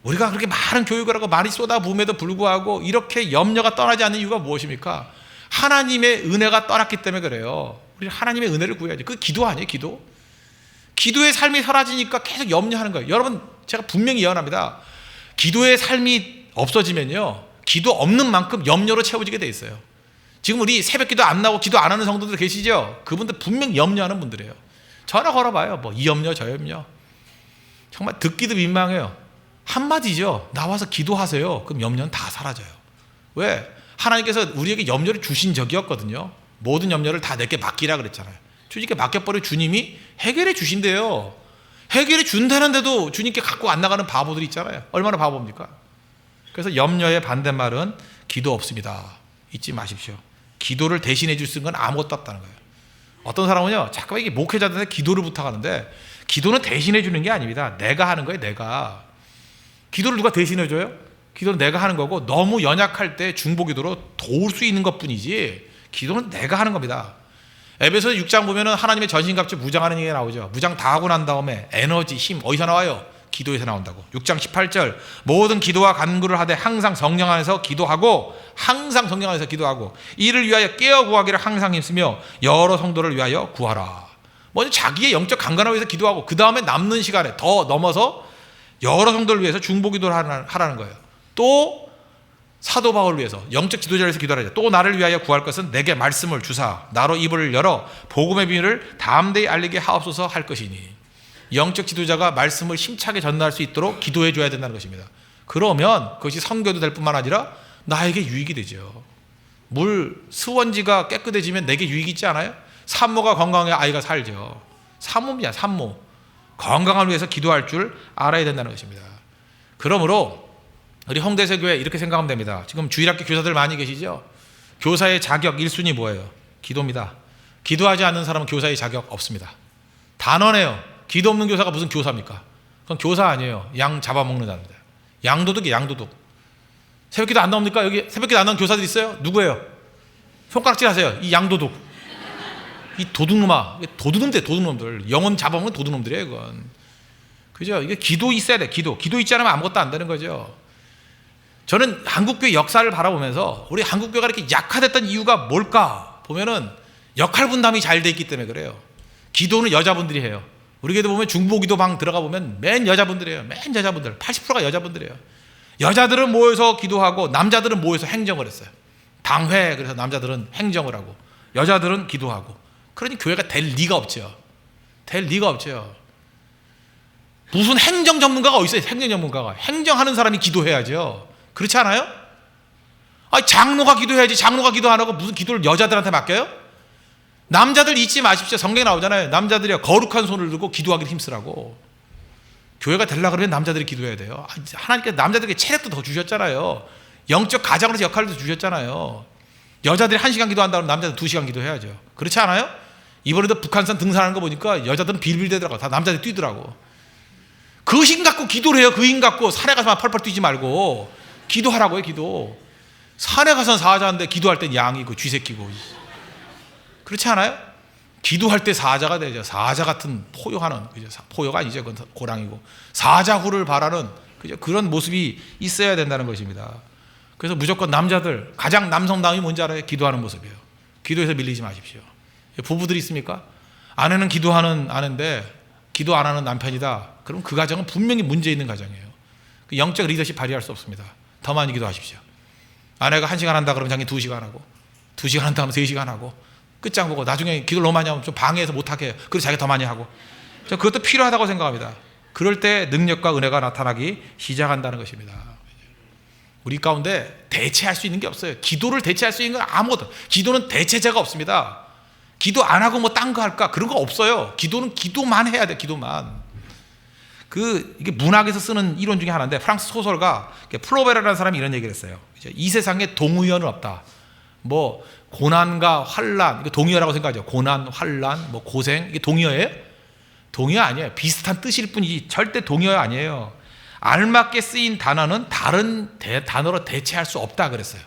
우리가 그렇게 많은 교육을 하고 많이 쏟아부음에도 불구하고 이렇게 염려가 떠나지 않는 이유가 무엇입니까? 하나님의 은혜가 떠났기 때문에 그래요. 우리 하나님의 은혜를 구해야지. 그 기도 아니에요, 기도? 기도의 삶이 사라지니까 계속 염려하는 거예요. 여러분, 제가 분명히 예언합니다. 기도의 삶이 없어지면요, 기도 없는 만큼 염려로 채워지게 돼 있어요. 지금 우리 새벽기도 안 나오고 기도 안 하는 성도들 계시죠? 그분들 분명 염려하는 분들이에요. 전화 걸어봐요. 뭐 이 염려 저 염려. 정말 듣기도 민망해요. 한마디죠. 나와서 기도하세요. 그럼 염려는 다 사라져요. 왜? 하나님께서 우리에게 염려를 주신 적이었거든요. 모든 염려를 다 내게 맡기라 그랬잖아요. 주님께 맡겨버려 주님이 해결해 주신대요. 해결해 준다는데도 주님께 갖고 안 나가는 바보들이 있잖아요. 얼마나 바보입니까? 그래서 염려의 반대말은 기도 없습니다. 잊지 마십시오. 기도를 대신해 줄 수 있는 건 아무것도 없다는 거예요. 어떤 사람은요, 잠깐만 이게 목회자들한테 기도를 부탁하는데, 기도는 대신해 주는 게 아닙니다. 내가 하는 거예요, 내가. 기도를 누가 대신해 줘요? 기도는 내가 하는 거고, 너무 연약할 때 중보기도로 도울 수 있는 것뿐이지 기도는 내가 하는 겁니다. 에베소서 6장 보면은 하나님의 전신갑주 무장하는 얘기가 나오죠. 무장 다 하고 난 다음에 에너지, 힘 어디서 나와요? 기도에서 나온다고. 6장 18절 모든 기도와 간구를 하되 항상 성령 안에서 기도하고, 항상 성령 안에서 기도하고 이를 위하여 깨어 구하기를 항상 힘쓰며 여러 성도를 위하여 구하라. 먼저 자기의 영적 강건을 위해서 기도하고, 그 다음에 남는 시간에 더 넘어서 여러 성도를 위해서 중보기도를 하라는 거예요. 또 사도 바울을 위해서 영적 지도자를 위해서 기도하라. 또 나를 위하여 구할 것은 내게 말씀을 주사 나로 입을 열어 복음의 비밀을 담대히 알리게 하옵소서 할 것이니. 영적 지도자가 말씀을 힘차게 전달할 수 있도록 기도해 줘야 된다는 것입니다. 그러면 그것이 선교도 될 뿐만 아니라 나에게 유익이 되죠. 물 수원지가 깨끗해지면 내게 유익이 있지 않아요? 산모가 건강해야 아이가 살죠. 산모입니다. 산모. 건강을 위해서 기도할 줄 알아야 된다는 것입니다. 그러므로 우리 홍대세교회 이렇게 생각하면 됩니다. 지금 주일학교 교사들 많이 계시죠? 교사의 자격 1순위 뭐예요? 기도입니다. 기도하지 않는 사람은 교사의 자격 없습니다. 단언해요. 기도 없는 교사가 무슨 교사입니까? 그건 교사 아니에요. 양 잡아먹는 자입니다. 양도둑이에요, 양도둑. 새벽기도 안 나옵니까? 여기 새벽기도 안 나오는 교사들 있어요? 누구예요? 손가락질 하세요. 이 양도둑, 이 도둑놈아. 도둑놈들, 도둑놈들. 영혼 잡아먹는 도둑놈들이에요, 이건. 그죠? 이게 기도 있어야 돼. 기도 있지 않으면 아무것도 안 되는 거죠. 저는 한국교회 역사를 바라보면서 우리 한국교회가 이렇게 약화됐던 이유가 뭘까 보면은 역할 분담이 잘 돼 있기 때문에 그래요. 기도는 여자분들이 해요. 우리 교회도 보면 중보기도방 들어가 보면 맨 여자분들이에요. 맨 여자분들. 80%가 여자분들이에요. 여자들은 모여서 기도하고 남자들은 모여서 행정을 했어요. 당회, 그래서 남자들은 행정을 하고 여자들은 기도하고. 그러니 교회가 될 리가 없죠. 될 리가 없죠. 무슨 행정 전문가가 어디 있어요? 행정 전문가가. 행정하는 사람이 기도해야죠. 그렇지 않아요? 아니, 장로가 기도해야지. 장로가 기도 안 하고 무슨 기도를 여자들한테 맡겨요? 남자들 잊지 마십시오. 성경에 나오잖아요. 남자들이 거룩한 손을 들고 기도하기를 힘쓰라고. 교회가 되려고 그러면 남자들이 기도해야 돼요. 하나님께서 남자들에게 체력도 더 주셨잖아요. 영적 가장으로서 역할도 주셨잖아요. 여자들이 1시간 기도한다면 남자들 2시간 기도해야죠. 그렇지 않아요? 이번에도 북한산 등산하는 거 보니까 여자들은 빌빌대더라고. 다 남자들이 뛰더라고. 그 힘 갖고 기도를 해요. 그 힘 갖고 산에 가서만 펄펄 뛰지 말고 기도하라고요. 기도. 산에 가서는 사자인데 기도할 땐 양이고 쥐새끼고. 그렇지 않아요? 기도할 때 사자가 되죠. 사자 같은 포효하는, 그죠? 포효가 아니죠. 그건 고랑이고. 사자후를 바라는, 그죠? 그런 모습이 있어야 된다는 것입니다. 그래서 무조건 남자들, 가장 남성다움이 뭔지 알아요? 기도하는 모습이에요. 기도해서 밀리지 마십시오. 부부들이 있습니까? 아내는 기도하는 아내인데 기도 안 하는 남편이다. 그럼 그 가정은 분명히 문제 있는 가정이에요. 영적 리더십 발휘할 수 없습니다. 더 많이 기도하십시오. 아내가 1시간 한다 그러면 자기 2시간 하고, 2시간 한다 하면 3시간 하고, 끝장 보고 나중에 기도를 너무 많이 하면 좀 방해해서 못하게 해요. 그래서 자기가 더 많이 하고. 저 그것도 필요하다고 생각합니다. 그럴 때 능력과 은혜가 나타나기 시작한다는 것입니다. 우리 가운데 대체할 수 있는 게 없어요. 기도를 대체할 수 있는 건 아무것도. 기도는 대체자가 없습니다. 기도 안 하고 뭐 딴 거 할까? 그런 거 없어요. 기도는 기도만 해야 돼. 기도만. 이게 문학에서 쓰는 이론 중에 하나인데, 프랑스 소설가 플로베르라는 사람이 이런 얘기를 했어요. 이 세상에 동의어는 없다. 뭐 고난과 환난, 이거 동의어라고 생각하죠. 고난, 환난, 뭐 고생, 이게 동의어예요? 동의어 아니에요. 비슷한 뜻일 뿐이지 절대 동의어 아니에요. 알맞게 쓰인 단어는 다른 단어로 대체할 수 없다 그랬어요.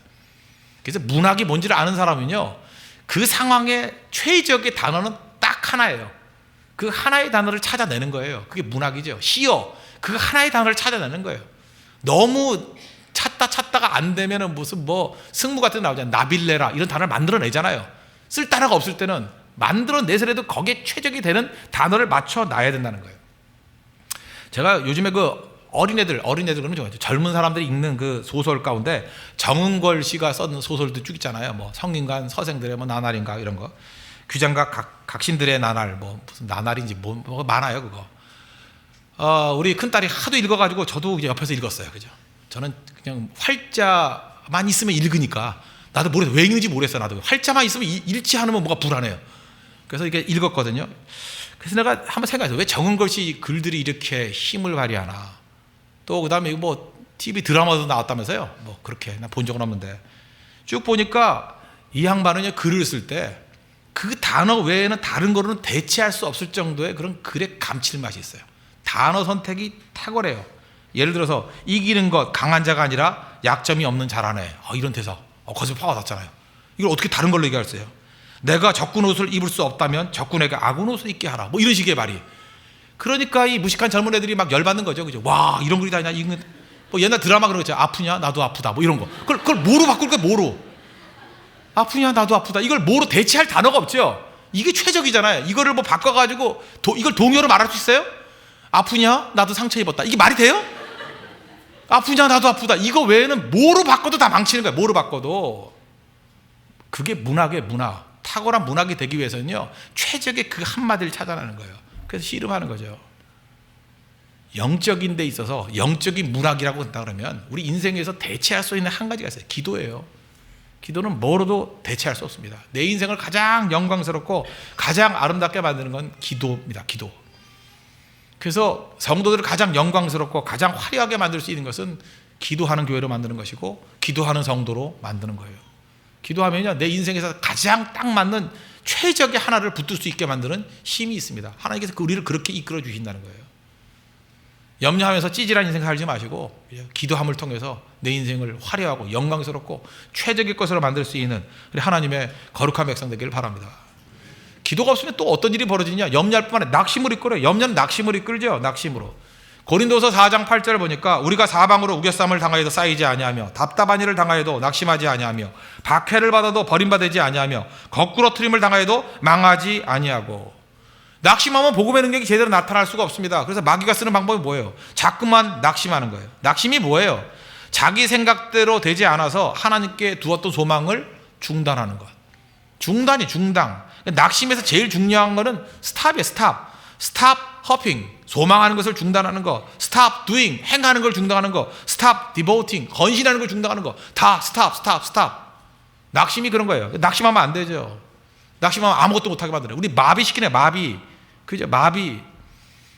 그래서 문학이 뭔지를 아는 사람은요, 그 상황의 최적의 단어는 딱 하나예요. 그 하나의 단어를 찾아내는 거예요. 그게 문학이죠. 시어, 그 하나의 단어를 찾아내는 거예요. 너무 찾다가 안 되면은 무슨 뭐 승무 같은 데 나오잖아요. 나빌레라 이런 단어를 만들어내잖아요. 쓸 단어가 없을 때는 만들어내서라도 거기에 최적이 되는 단어를 맞춰놔야 된다는 거예요. 제가 요즘에 어린애들 그러면 좋아요. 젊은 사람들이 읽는 그 소설 가운데 정은걸 씨가 쓴 소설도 쭉 있잖아요. 뭐 성인간 서생들의 뭐 나날인가 이런 거, 규장과 각신들의 나날, 뭐 무슨 나날인지 뭐 많아요 그거. 우리 큰 딸이 하도 읽어가지고 저도 이제 옆에서 읽었어요. 그죠? 저는 그냥 활자만 있으면 읽으니까 나도 모르겠어. 왜 읽는지 모르겠어. 나도 활자만 있으면 읽지 않으면 뭐가 불안해요. 그래서 이게 읽었거든요. 그래서 내가 한번 생각했어요. 왜 정은걸 씨 글들이 이렇게 힘을 발휘하나. 또 그다음에 뭐 TV 드라마도 나왔다면서요. 뭐 그렇게 나 본 적은 없는데 쭉 보니까 이 양반은 글을 쓸 때 그 단어 외에는 다른 거로는 대체할 수 없을 정도의 그런 글의 감칠맛이 있어요. 단어 선택이 탁월해요. 예를 들어서 이기는 것 강한 자가 아니라 약점이 없는 자라네. 이런 대사. 거기서 화가 났잖아요. 이걸 어떻게 다른 걸로 얘기할까요? 내가 적군 옷을 입을 수 없다면 적군에게 아군 옷을 입게 하라. 뭐 이런 식의 말이. 그러니까 이 무식한 젊은 애들이 막 열받는 거죠. 그죠? 와, 이런 글이 다 있냐? 뭐 옛날 드라마 그런 거 있잖아요. 아프냐? 나도 아프다. 뭐 이런 거. 그걸 뭐로 바꿀 거야? 뭐로? 아프냐? 나도 아프다. 이걸 뭐로 대체할 단어가 없죠. 이게 최적이잖아요. 이거를 뭐 바꿔가지고 이걸 동요로 말할 수 있어요? 아프냐? 나도 상처 입었다. 이게 말이 돼요? 아프냐? 나도 아프다. 이거 외에는 뭐로 바꿔도 다 망치는 거예요. 뭐로 바꿔도. 그게 문학의 문화. 탁월한 문학이 되기 위해서는요, 최적의 그 한마디를 찾아내는 거예요. 그래서 씨름하는 거죠. 영적인 데 있어서 영적인 문학이라고 한다 그러면 우리 인생에서 대체할 수 있는 한 가지가 있어요. 기도예요. 기도는 뭐로도 대체할 수 없습니다. 내 인생을 가장 영광스럽고 가장 아름답게 만드는 건 기도입니다. 기도. 그래서 성도들을 가장 영광스럽고 가장 화려하게 만들 수 있는 것은 기도하는 교회로 만드는 것이고 기도하는 성도로 만드는 거예요. 기도하면요, 내 인생에서 가장 딱 맞는 최적의 하나를 붙들 수 있게 만드는 힘이 있습니다. 하나님께서 우리를 그렇게 이끌어 주신다는 거예요. 염려하면서 찌질한 인생 살지 마시고 기도함을 통해서 내 인생을 화려하고 영광스럽고 최적의 것으로 만들 수 있는 우리 하나님의 거룩한 백성 되기를 바랍니다. 기도가 없으면 또 어떤 일이 벌어지냐? 염려할 뿐만 아니라 낙심을 이끌어요. 염려는 낙심을 이끌죠. 낙심으로. 고린도서 4장 8절을 보니까 우리가 사방으로 우겨쌈을 당하여도 쌓이지 아니하며 답답한 일을 당하여도 낙심하지 아니하며 박해를 받아도 버림받지 아니하며 거꾸로 트림을 당하여도 망하지 아니하고. 낙심하면 복음의 능력이 제대로 나타날 수가 없습니다. 그래서 마귀가 쓰는 방법이 뭐예요? 자꾸만 낙심하는 거예요. 낙심이 뭐예요? 자기 생각대로 되지 않아서 하나님께 두었던 소망을 중단하는 것. 중단. 낙심에서 제일 중요한 거는 스탑이에요. 스탑 허핑, 소망하는 것을 중단하는 거. 스탑 두잉, 행하는 걸 중단하는 거. 스탑 디보팅, 헌신하는 걸 중단하는 거. 다 스탑. 낙심이 그런 거예요. 낙심하면 안 되죠. 낙심하면 아무것도 못하게 만드는 거예요. 우리 마비시키네, 마비. 그죠? 마비.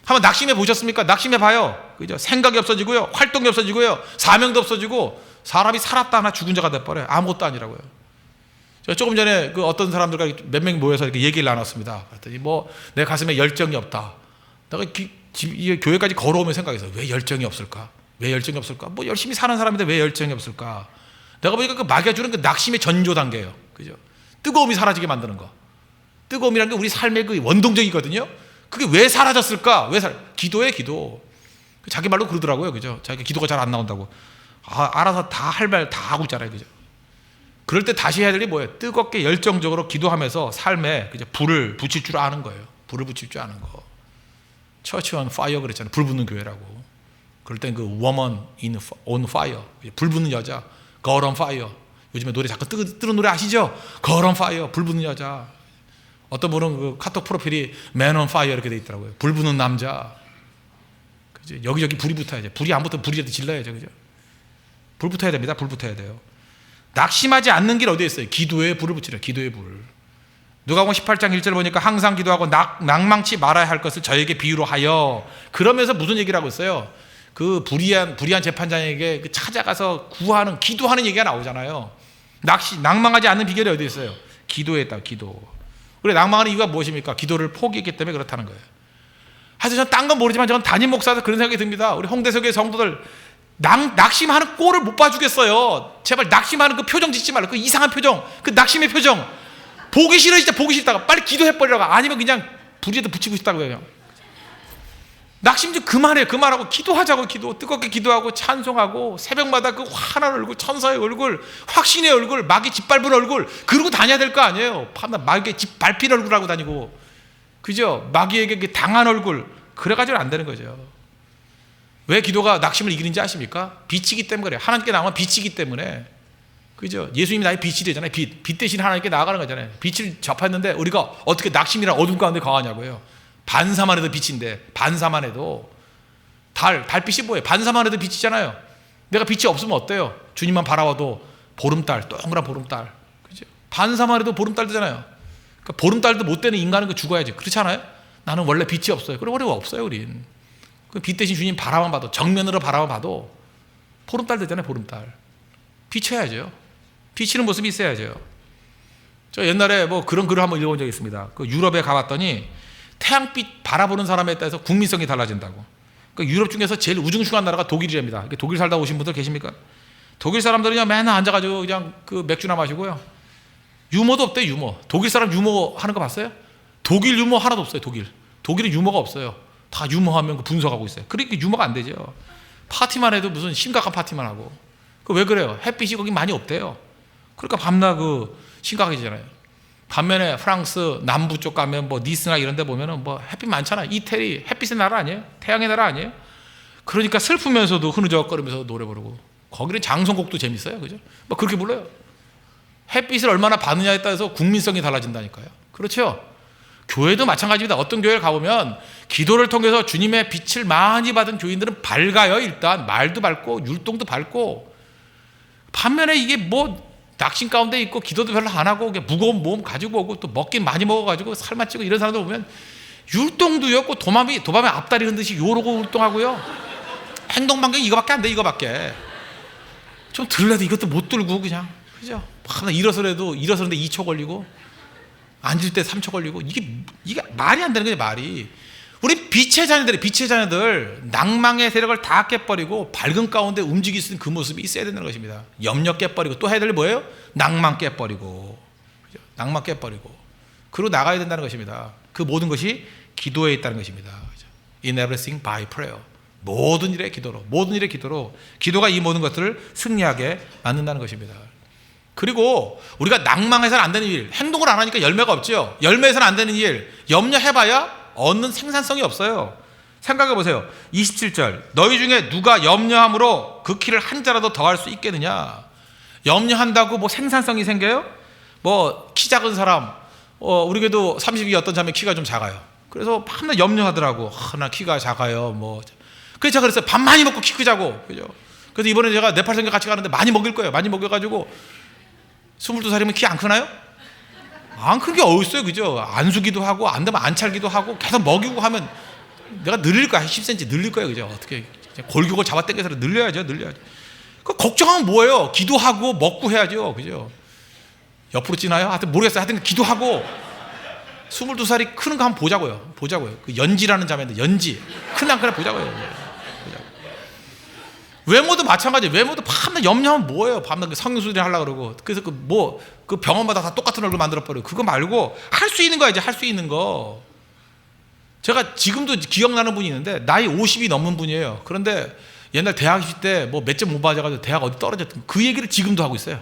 한번 낙심해 보셨습니까? 낙심해 봐요. 그죠? 생각이 없어지고요. 활동이 없어지고요. 사명도 없어지고 사람이 살았다 하나 죽은 자가 돼버려요. 아무것도 아니라고요. 제가 조금 전에 그 어떤 사람들과 몇 명 모여서 이렇게 얘기를 나눴습니다. 그랬더니 내 가슴에 열정이 없다. 내가 교회까지 걸어오면 생각해서 왜 열정이 없을까? 열심히 사는 사람인데 왜 열정이 없을까? 내가 보니까 그 마귀가 주는 그 낙심의 전조 단계예요. 그죠? 뜨거움이 사라지게 만드는 거. 뜨거움이라는 게 우리 삶의 그 원동력이거든요. 그게 왜 사라졌을까? 기도에 기도. 자기 말로 그러더라고요. 그죠? 자기 기도가 잘 안 나온다고. 알아서 다 할 말 다 하고 있잖아요. 그죠? 그럴 때 다시 해야 될 일이 뭐예요? 뜨겁게 열정적으로 기도하면서 삶에 그죠? 불을 붙일 줄 아는 거예요. 불을 붙일 줄 아는 거. 처치 온 파이어 그랬잖아요. 불 붙는 교회라고. 그럴 땐 그 woman on fire. 불 붙는 여자. God on fire. 요즘에 노래 자꾸 뜨는 노래 아시죠? God on fire. 불 붙는 여자. 어떤 분은 그 카톡 프로필이 Man on fire 이렇게 돼 있더라고요. 불 붙는 남자. 그죠? 여기저기 불이 붙어야죠. 불이 안 붙으면 불이라도 질러야죠. 그죠? 불 붙어야 됩니다. 불 붙어야 돼요. 낙심하지 않는 길 어디에 있어요? 기도에 불을 붙이라. 기도의 불. 누가복음 18장 1절 보니까 항상 기도하고 낭망치 말아야 할 것을 저에게 비유로 하여. 그러면서 무슨 얘기를 하고 있어요? 그 불의한 재판장에게 찾아가서 구하는, 기도하는 얘기가 나오잖아요. 낭망하지 않는 비결이 어디에 있어요? 기도에 있다. 기도. 우리 낭망하는 이유가 무엇입니까? 기도를 포기했기 때문에 그렇다는 거예요. 하여튼 저는 딴 건 모르지만 저는 담임 목사라서 그런 생각이 듭니다. 우리 홍대석의 성도들 낙심하는 꼴을 못 봐주겠어요. 제발 낙심하는 그 표정 짓지 말고, 그 이상한 표정, 그 낙심의 표정 보기 싫어. 진짜 보기 싫다가 빨리 기도해버리라고. 아니면 그냥 불에다 붙이고 싶다고 해요. 낙심 좀 그만해요. 그만하고 기도하자고. 뜨겁게 기도하고 찬송하고 새벽마다 그 환한 얼굴, 천사의 얼굴, 확신의 얼굴, 마귀 짓밟은 얼굴 그러고 다녀야 될 거 아니에요. 마귀의 짓밟힌 얼굴하고 다니고, 그죠? 마귀에게 당한 얼굴 그래가지고는 안 되는 거죠. 왜 기도가 낙심을 이기는지 아십니까? 빛이기 때문에 그래요. 하나님께 나가면 빛이기 때문에. 그죠? 예수님이 나의 빛이 되잖아요. 빛 대신 하나님께 나아가는 거잖아요. 빛을 접했는데 우리가 어떻게 낙심이랑 어둠 가운데 강하냐고요. 반사만 해도 빛인데, 반사만 해도. 달빛이 뭐예요? 반사만 해도 빛이잖아요. 내가 빛이 없으면 어때요? 주님만 바라봐도 보름달, 동그란 보름달. 그죠? 반사만 해도 보름달이잖아요. 그러니까 보름달도 못 되는 인간은 죽어야지. 그렇지 않아요? 나는 원래 빛이 없어요. 그럼 우리가 없어요, 우린. 그 빛 대신 주님 바라만 봐도, 정면으로 바라만 봐도 보름달 되잖아요, 보름달. 비춰야죠. 비치는 모습이 있어야죠. 저 옛날에 그런 글을 한번 읽어본 적이 있습니다. 그 유럽에 가봤더니 태양빛 바라보는 사람에 따라서 국민성이 달라진다고. 그 유럽 중에서 제일 우중충한 나라가 독일이랍니다. 독일 살다 오신 분들 계십니까? 독일 사람들은 그냥 맨날 앉아가지고 그냥 그 맥주나 마시고요. 유머도 없대요, 유머. 독일 사람 유머 하는 거 봤어요? 독일 유머 하나도 없어요, 독일은 유머가 없어요. 다 유머하면 분석하고 있어요. 그러니까 유머가 안 되죠. 파티만 해도 무슨 심각한 파티만 하고. 왜 그래요? 햇빛이 거기 많이 없대요. 그러니까 밤낮 심각해지잖아요. 반면에 프랑스 남부 쪽 가면 니스나 이런 데 보면은 햇빛 많잖아요. 이태리 햇빛의 나라 아니에요? 태양의 나라 아니에요? 그러니까 슬프면서도 흐느적거리면서 노래 부르고, 거기는 장성곡도 재밌어요. 그죠? 그렇게 불러요. 햇빛을 얼마나 받느냐에 따라서 국민성이 달라진다니까요. 그렇죠? 교회도 마찬가지입니다. 어떤 교회를 가보면 기도를 통해서 주님의 빛을 많이 받은 교인들은 밝아요. 일단 말도 밝고 율동도 밝고. 반면에 이게 낙심 가운데 있고 기도도 별로 안 하고 무거운 몸 가지고 오고 또 먹긴 많이 먹어가지고 살만 찌고 이런 사람들 보면 율동도 없고 도마뱀 앞다리 흔듯이 요러고 율동하고요. 행동 반경이 이거밖에 안 돼. 이거밖에. 좀 들려도 이것도 못 들고 그냥. 그죠? 일어서는데 2초 걸리고 앉을 때 3초 걸리고. 이게 말이 안 되는 거예요. 말이. 우리 빛의 자녀들 낭망의 세력을 다 깨버리고 밝은 가운데 움직일 수 있는 그 모습이 있어야 된다는 것입니다. 염려 깨버리고 또 해야 될 일 뭐예요? 낭만 깨버리고, 그죠? 낭만 깨버리고 그리고 나가야 된다는 것입니다. 그 모든 것이 기도에 있다는 것입니다. 그죠? In everything by prayer. 모든 일에 기도로, 모든 일에 기도로, 기도가 이 모든 것들을 승리하게 만든다는 것입니다. 그리고 우리가 낭망해서는 안 되는 일, 행동을 안 하니까 열매가 없죠. 열매해서는 안 되는 일, 염려해봐야 얻는 생산성이 없어요. 생각해 보세요. 27절, 너희 중에 누가 염려함으로 그 키를 한 자라도 더할 수 있겠느냐. 염려한다고 뭐 생산성이 생겨요? 뭐 키 작은 사람, 우리 교도 32 어떤 자매 키가 좀 작아요. 그래서 밤낮 염려하더라고. 나 키가 작아요. 뭐 그래서 제가 그랬어요. 밥 많이 먹고 키 크자고. 그죠? 그래서 이번에 제가 네팔 선교 같이 가는데 많이 먹일 거예요. 많이 먹여가지고 22살이면 키 안 크나요? 안 큰 게 어딨어요. 그죠? 안 수기도 하고 안 되면 안 찰기도 하고 계속 먹이고 하면 내가 늘릴 거야. 10cm 늘릴 거예요. 그죠? 어떻게 골격을 잡아 당겨서 늘려야죠. 그 걱정하면 뭐예요? 기도하고 먹고 해야죠. 그죠? 옆으로 찌나요? 하여튼 모르겠어요. 하여튼 기도하고 22살이 크는 거 한번 보자고요. 그 연지라는 자매인데 연지 크나 안 크나 보자고요. 외모도 마찬가지예요. 외모도 밤낮 염려하면 뭐예요? 밤낮 성형수술 하려고 그러고. 그래서 그 병원마다 다 똑같은 얼굴 만들어버려요. 그거 말고 할 수 있는 거 이제 할 수 있는 거. 제가 지금도 기억나는 분이 있는데 나이 50이 넘은 분이에요. 그런데 옛날 대학 입시 때 뭐 몇 점 못 맞아가지고 대학 어디 떨어졌던 그 얘기를 지금도 하고 있어요.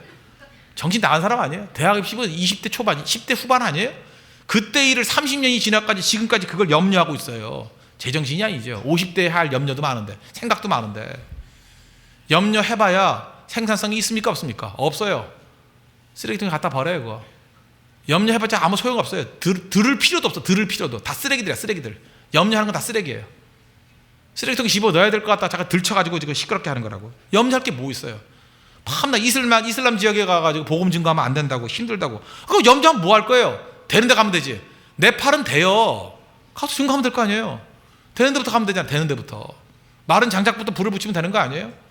정신 나간 사람 아니에요? 대학 입시는 20대 초반, 10대 후반 아니에요? 그때 일을 30년이 지나까지 지금까지 그걸 염려하고 있어요. 제정신이 아니죠. 50대에 할 염려도 많은데, 생각도 많은데. 염려해봐야 생산성이 있습니까? 없습니까? 없어요. 쓰레기통에 갖다 버려요. 그거. 염려해봤자 아무 소용없어요. 들을 필요도 없어. 들을 필요도. 다 쓰레기들이야. 쓰레기들. 염려하는 건 다 쓰레기예요. 쓰레기통에 집어넣어야 될 것 같다 잠깐 들쳐가지고 지금 시끄럽게 하는 거라고. 염려할 게 뭐 있어요? 밤낮 이슬람 지역에 가가지고 복음 증거하면 안 된다고 힘들다고. 그럼 염려하면 뭐 할 거예요? 되는 데 가면 되지. 네팔은 돼요. 가서 증거하면 될 거 아니에요. 되는 데부터 가면 되잖아. 되는 데부터. 마른 장작부터 불을 붙이면 되는 거 아니에요?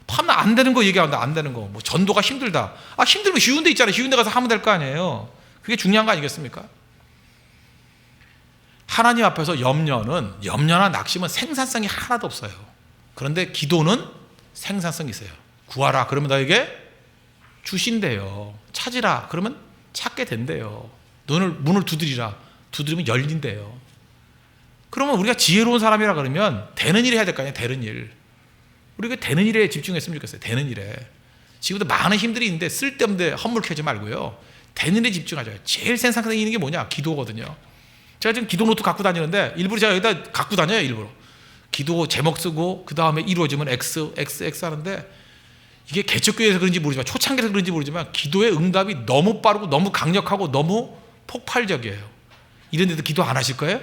밤낮 안 되는 거 얘기한다. 안 되는 거. 뭐 전도가 힘들다. 힘들면 쉬운 데 있잖아요. 쉬운 데 가서 하면 될 거 아니에요. 그게 중요한 거 아니겠습니까? 하나님 앞에서 염려나 낙심은 생산성이 하나도 없어요. 그런데 기도는 생산성이 있어요. 구하라 그러면 너에게 주신대요. 찾으라 그러면 찾게 된대요. 문을 두드리면 열린대요. 그러면 우리가 지혜로운 사람이라 그러면 되는 일 해야 될 거 아니에요. 되는 일. 우리가 되는 일에 집중했으면 좋겠어요. 되는 일에. 지금도 많은 힘들이 있는데 쓸데없는 데 헛물 캐지 말고요. 되는 일에 집중하자. 제일 생산성이 있는 게 뭐냐? 기도거든요. 제가 지금 기도 노트 갖고 다니는데 일부러 제가 여기다 갖고 다녀요. 일부러. 기도 제목 쓰고 그 다음에 이루어지면 X 하는데 이게 개척교회에서 그런지 모르지만 초창기에서 그런지 모르지만 기도의 응답이 너무 빠르고 너무 강력하고 너무 폭발적이에요. 이런 데도 기도 안 하실 거예요?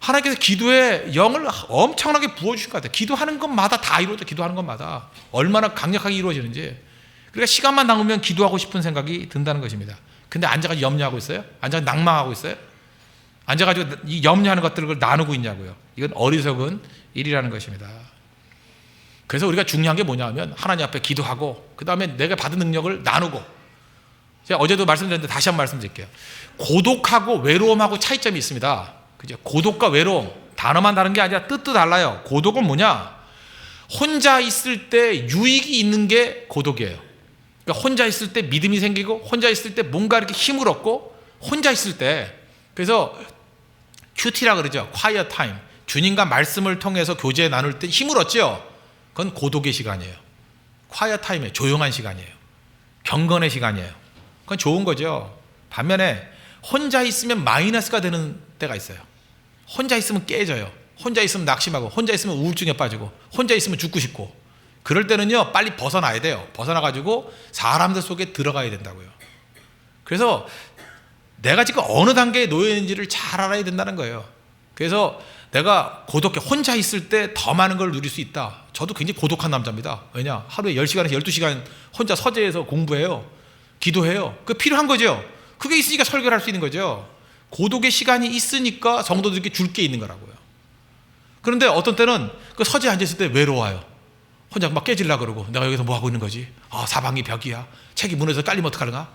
하나님께서 기도의 영을 엄청나게 부어주신 것 같아요. 기도하는 것마다 다 이루어져. 기도하는 것마다 얼마나 강력하게 이루어지는지. 그러니까 시간만 남으면 기도하고 싶은 생각이 든다는 것입니다. 근데 앉아가지고 염려하고 있어요? 앉아가지고 낭망하고 있어요? 앉아가지고 이 염려하는 것들을 나누고 있냐고요. 이건 어리석은 일이라는 것입니다. 그래서 우리가 중요한 게 뭐냐면 하나님 앞에 기도하고 그 다음에 내가 받은 능력을 나누고. 제가 어제도 말씀드렸는데 다시 한번 말씀드릴게요. 고독하고 외로움하고 차이점이 있습니다. 그죠? 고독과 외로움 단어만 다른 게 아니라 뜻도 달라요. 고독은 뭐냐? 혼자 있을 때 유익이 있는 게 고독이에요. 그러니까 혼자 있을 때 믿음이 생기고 혼자 있을 때 뭔가 이렇게 힘을 얻고 혼자 있을 때 그래서 QT라 그러죠. Quiet time. 주님과 말씀을 통해서 교제 나눌 때 힘을 얻죠. 그건 고독의 시간이에요. Quiet time이에요. 조용한 시간이에요. 경건의 시간이에요. 그건 좋은 거죠. 반면에 혼자 있으면 마이너스가 되는 때가 있어요. 혼자 있으면 깨져요. 혼자 있으면 낙심하고 혼자 있으면 우울증에 빠지고 혼자 있으면 죽고 싶고 그럴 때는요 빨리 벗어나야 돼요. 벗어나가지고 사람들 속에 들어가야 된다고요. 그래서 내가 지금 어느 단계에 놓여 있는지를 잘 알아야 된다는 거예요. 그래서 내가 고독해 혼자 있을 때 더 많은 걸 누릴 수 있다. 저도 굉장히 고독한 남자입니다. 왜냐? 하루에 10시간에서 12시간 혼자 서재에서 공부해요. 기도해요. 그게 필요한 거죠. 그게 있으니까 설교를 할 수 있는 거죠. 고독의 시간이 있으니까 성도들에게 줄 게 있는 거라고요. 그런데 어떤 때는 그 서재에 앉아있을 때 외로워요. 혼자 막 깨지려고 그러고 내가 여기서 뭐 하고 있는 거지? 사방이 벽이야. 책이 무너져서 깔리면 어떡하려나?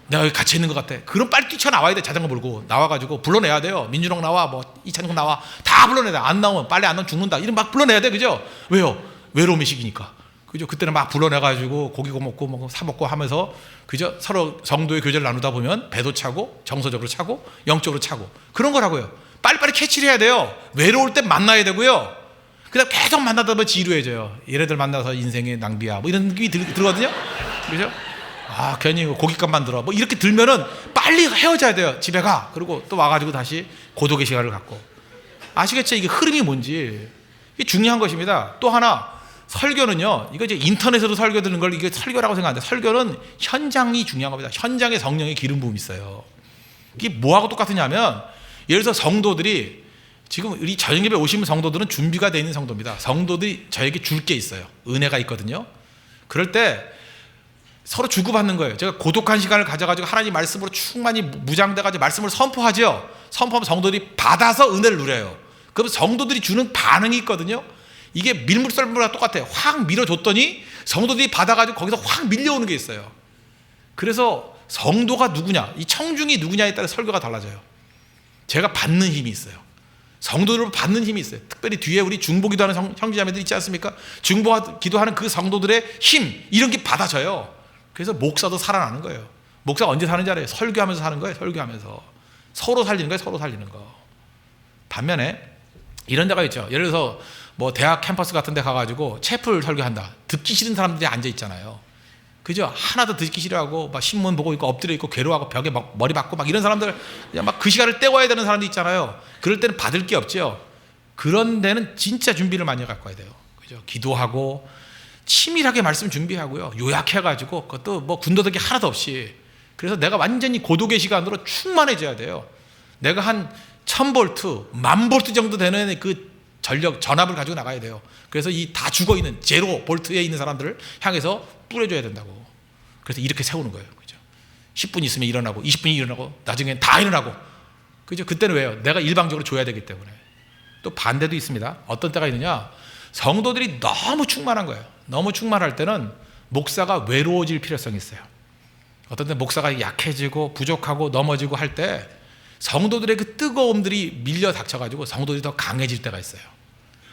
내가 여기 갇혀 있는 것 같아. 그럼 빨리 뛰쳐나와야 돼. 자전거 몰고 나와가지고 불러내야 돼요. 민준홍 나와, 뭐 이찬국 나와, 다 불러내야 돼. 안 나오면 빨리 안 나오면 죽는다. 이런 막 불러내야 돼. 그죠? 왜요? 외로움의 시기니까. 그죠? 그때는 막 불러내가지고 고기 먹고 뭐 사 먹고 하면서, 그죠? 서로 성도의 교제를 나누다 보면 배도 차고, 정서적으로 차고, 영적으로 차고, 그런 거라고요. 빨리빨리 캐치를 해야 돼요. 외로울 때 만나야 되고요. 그다음 계속 만나다 보면 지루해져요. 얘네들 만나서 인생의 낭비야, 뭐 이런 느낌이 들거든요. 그죠? 아, 괜히 고깃값 만들어, 뭐 이렇게 들면은 빨리 헤어져야 돼요. 집에 가. 그리고 또 와가지고 다시 고독의 시간을 갖고. 아시겠죠? 이게 흐름이 뭔지. 이게 중요한 것입니다. 또 하나, 설교는요, 이거 이제 인터넷으로 설교 듣는 걸 이게 설교라고 생각하는데, 설교는 현장이 중요한 겁니다. 현장에 성령의 기름 부음이 있어요. 이게 뭐하고 똑같으냐면, 예를 들어서 성도들이, 지금 우리 저녁 예배 오시는 성도들은 준비가 되어 있는 성도입니다. 성도들이 저에게 줄 게 있어요. 은혜가 있거든요. 그럴 때 서로 주고받는 거예요. 제가 고독한 시간을 가져가지고 하나님 말씀으로 충만히 무장돼가지고 말씀을 선포하죠. 선포하면 성도들이 받아서 은혜를 누려요. 그럼 성도들이 주는 반응이 있거든요. 이게 밀물썰물과 똑같아요. 확 밀어줬더니 성도들이 받아가지고 거기서 확 밀려오는 게 있어요. 그래서 성도가 누구냐, 이 청중이 누구냐에 따라 설교가 달라져요. 제가 받는 힘이 있어요. 성도들을 받는 힘이 있어요. 특별히 뒤에 우리 중보 기도하는 형제자매들 있지 않습니까? 중보 기도하는 그 성도들의 힘, 이런 게 받아져요. 그래서 목사도 살아나는 거예요. 목사가 언제 사는지 알아요? 설교하면서 사는 거예요. 설교하면서 서로 살리는 거예요. 서로 살리는 거. 반면에 이런 데가 있죠. 예를 들어서 뭐 대학 캠퍼스 같은 데 가가지고 채플 설교한다. 듣기 싫은 사람들이 앉아 있잖아요. 그죠? 하나도 듣기 싫어하고 막 신문 보고 있고 엎드려 있고 괴로워하고 벽에 막 머리 박고 막 이런 사람들, 그냥 막 그 시간을 때워야 되는 사람도 있잖아요. 그럴 때는 받을 게 없죠. 그런 데는 진짜 준비를 많이 갖고 와야 돼요. 그죠? 기도하고 치밀하게 말씀 준비하고요. 요약해가지고 그것도 뭐 군더더기 하나도 없이. 그래서 내가 완전히 고독의 시간으로 충만해져야 돼요. 내가 한 1000볼트, 10,000볼트 정도 되는 그 전력, 전압을 가지고 나가야 돼요. 그래서 이 다 죽어있는 제로 볼트에 있는 사람들을 향해서 뿌려줘야 된다고. 그래서 이렇게 세우는 거예요. 그죠? 10분 있으면 일어나고, 20분이 일어나고, 나중엔 다 일어나고. 그죠? 그때는 왜요? 내가 일방적으로 줘야 되기 때문에. 또 반대도 있습니다. 어떤 때가 있느냐? 성도들이 너무 충만한 거예요. 너무 충만할 때는 목사가 외로워질 필요성이 있어요. 어떤 때 목사가 약해지고 부족하고 넘어지고 할 때 성도들의 그 뜨거움들이 밀려 닥쳐가지고 성도들이 더 강해질 때가 있어요.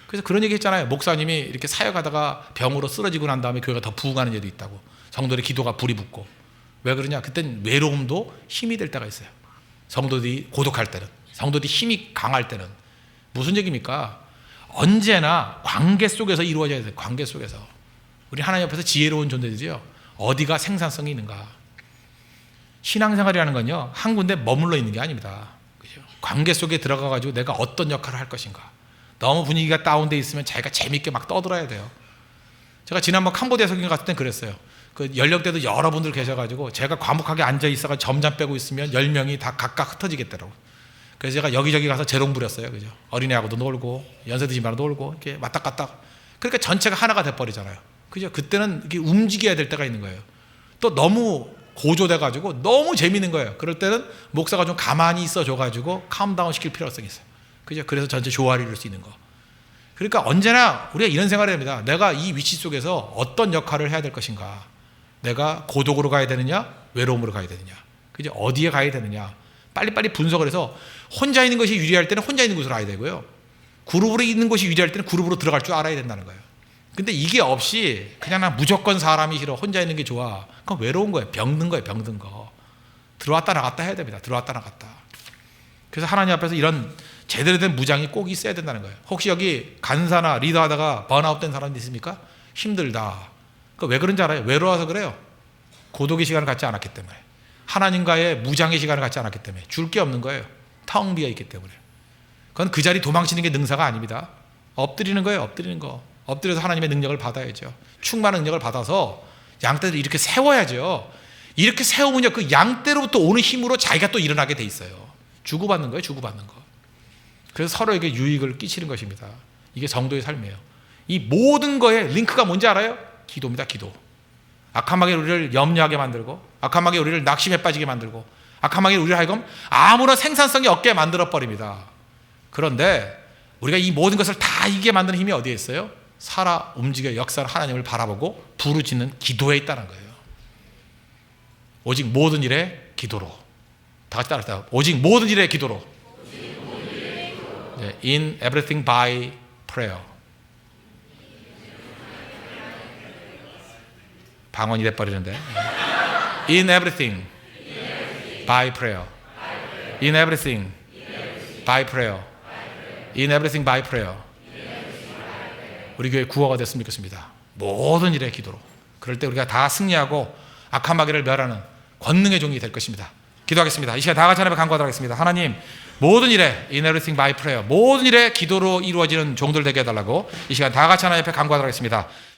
그래서 그런 얘기 했잖아요. 목사님이 이렇게 사역하다가 병으로 쓰러지고 난 다음에 교회가 더 부흥하는 일도 있다고. 성도들의 기도가 불이 붙고. 왜 그러냐? 그땐 외로움도 힘이 될 때가 있어요. 성도들이 고독할 때는, 성도들이 힘이 강할 때는. 무슨 얘기입니까? 언제나 관계 속에서 이루어져야 돼요. 관계 속에서. 우리 하나님 앞에서 지혜로운 존재들이요, 어디가 생산성이 있는가? 신앙생활이라는 건요, 한 군데 머물러 있는 게 아닙니다. 그죠? 관계 속에 들어가가지고 내가 어떤 역할을 할 것인가. 너무 분위기가 다운돼 있으면 자기가 재밌게 막 떠들어야 돼요. 제가 지난번 캄보디아 설교 갔을 땐 그랬어요. 그 연령대도 여러분들 계셔가지고 제가 과묵하게 앉아 있어가 점잠 빼고 있으면 10명이 다 각각 흩어지겠더라고요. 그래서 제가 여기저기 가서 재롱 부렸어요. 그죠? 어린애하고도 놀고 연세 드신 분하고 놀고 이렇게 왔다 갔다. 그러니까 전체가 하나가 돼버리잖아요. 그죠? 그때는 이렇게 움직여야 될 때가 있는 거예요. 또 너무 고조돼가지고 너무 재밌는 거예요. 그럴 때는 목사가 좀 가만히 있어줘가지고 캄다운 시킬 필요성이 있어요. 그죠? 그래서 전체 조화를 이룰 수 있는 거. 그러니까 언제나 우리가 이런 생각을 합니다. 내가 이 위치 속에서 어떤 역할을 해야 될 것인가. 내가 고독으로 가야 되느냐, 외로움으로 가야 되느냐, 그죠? 어디에 가야 되느냐. 빨리빨리 분석을 해서 혼자 있는 것이 유리할 때는 혼자 있는 곳으로 가야 되고요. 그룹으로 있는 것이 유리할 때는 그룹으로 들어갈 줄 알아야 된다는 거예요. 근데 이게 없이 그냥 나 무조건 사람이 싫어, 혼자 있는 게 좋아, 그건 외로운 거예요. 병든 거예요. 병든 거. 들어왔다 나갔다 해야 됩니다. 들어왔다 나갔다. 그래서 하나님 앞에서 이런 제대로 된 무장이 꼭 있어야 된다는 거예요. 혹시 여기 간사나 리더 하다가 번아웃 된 사람이 있습니까? 힘들다. 왜 그런지 알아요? 외로워서 그래요. 고독의 시간을 갖지 않았기 때문에. 하나님과의 무장의 시간을 갖지 않았기 때문에. 줄 게 없는 거예요. 텅 비어 있기 때문에. 그건 그 자리 도망치는 게 능사가 아닙니다. 엎드리는 거예요. 엎드리는 거. 엎드려서 하나님의 능력을 받아야죠. 충만한 능력을 받아서 양떼를 이렇게 세워야죠. 이렇게 세우면요, 그 양떼로부터 오는 힘으로 자기가 또 일어나게 돼 있어요. 주고받는 거예요. 주고받는 거. 그래서 서로에게 유익을 끼치는 것입니다. 이게 성도의 삶이에요. 이 모든 거에 링크가 뭔지 알아요? 기도입니다. 기도. 악한 마귀 우리를 염려하게 만들고, 악한 마귀 우리를 낙심에 빠지게 만들고, 악한 마귀 우리를 하여금 아무런 생산성이 없게 만들어 버립니다. 그런데 우리가 이 모든 것을 다 이기게 만드는 힘이 어디에 있어요? 살아 움직여 역사를 하나님을 바라보고 부르짖는 기도에 있다는 거예요. 오직 모든 일에 기도로. 다 같이 따라합시다. 오직 모든 일에 기도로. 네, in everything by prayer. 방언이 돼버리는데. In everything by prayer. In everything by prayer. In everything by prayer. 우리 교회 구호가 됐으면 좋겠습니다. 모든 일에 기도로. 그럴 때 우리가 다 승리하고 악한 마귀를 멸하는 권능의 종이 될 것입니다. 기도하겠습니다. 이 시간 다 같이 하나님 간구하도록 하겠습니다. 하나님, 모든 일에 in everything by prayer, 모든 일에 기도로 이루어지는 종들 되게 해달라고 이 시간 다 같이 하나님 앞에 간구하도록 하겠습니다.